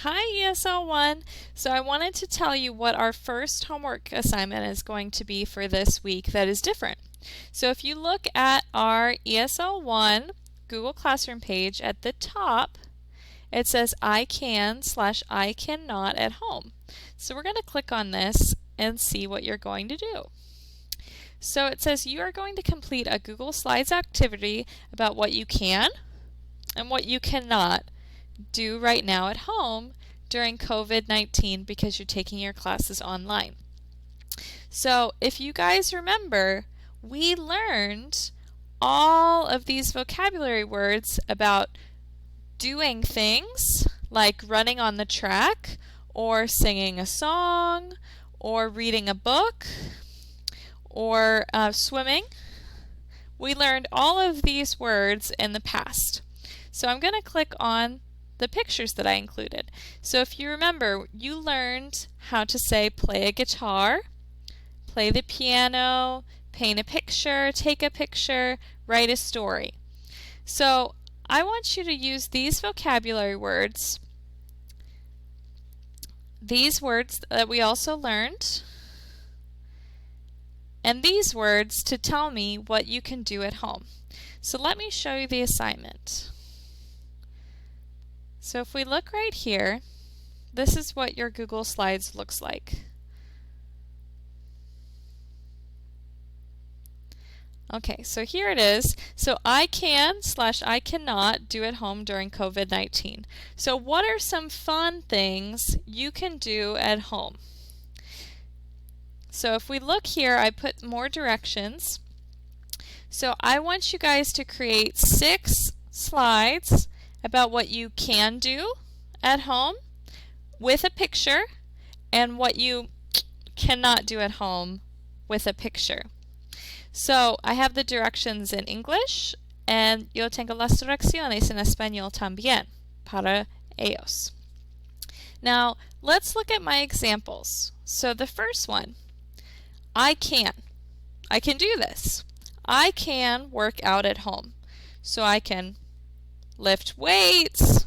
Hi ESL1. So I wanted to tell you what our first homework assignment is going to be for this week that is different. So if you look at our ESL1 Google Classroom page at the top, it says I can/I cannot at home. So we're going to click on this and see what you're going to do. So it says you are going to complete a Google Slides activity about what you can and what you cannot do right now at home during COVID-19 because you're taking your classes online. So if you guys remember, we learned all of these vocabulary words about doing things like running on the track or singing a song or reading a book or swimming. We learned all of these words in the past. So I'm going to click on the pictures that I included. So if you remember, you learned how to say play a guitar, play the piano, paint a picture, take a picture, write a story. So I want you to use these vocabulary words, these words that we also learned, and these words to tell me what you can do at home. So let me show you the assignment. So if we look right here, this is what your Google Slides looks like. Okay, so here it is. So I can/I cannot do at home during COVID-19. So what are some fun things you can do at home? So if we look here, I put more directions. So I want you guys to create 6 slides about what you can do at home with a picture and what you cannot do at home with a picture. So I have the directions in English and yo tengo las direcciones en español también para ellos. Now let's look at my examples. So the first one, I can do this. I can work out at home. So I can lift weights,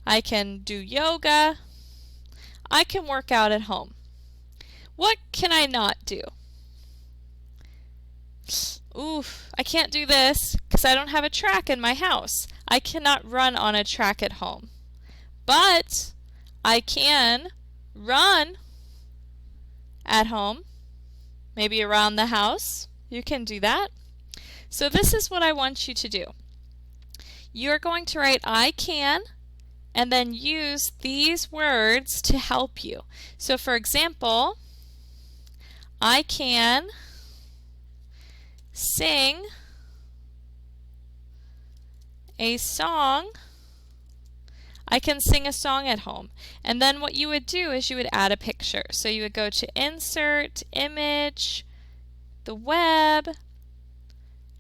I can do yoga, I can work out at home. What can I not do? Oof, I can't do this because I don't have a track in my house. I cannot run on a track at home. But I can run at home, maybe around the house. You can do that. So this is what I want you to do. You're going to write I can and then use these words to help you. So for example, I can sing a song. I can sing a song at home. And then what you would do is you would add a picture. So you would go to Insert, Image, the web,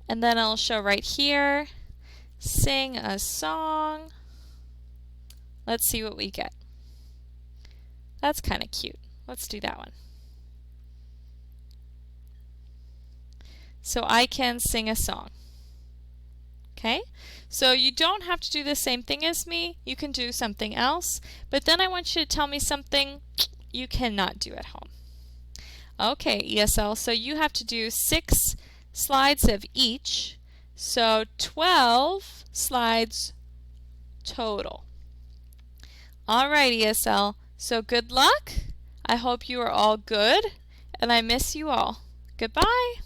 and then I'll show right here, sing a song. Let's see what we get. That's kind of cute. Let's do that one. So I can sing a song. Okay? So you don't have to do the same thing as me. You can do something else. But then I want you to tell me something you cannot do at home. Okay, ESL, so you have to do 6 slides of each. So 12 slides total. Alright, ESL, so good luck. I hope you are all good, and I miss you all. Goodbye.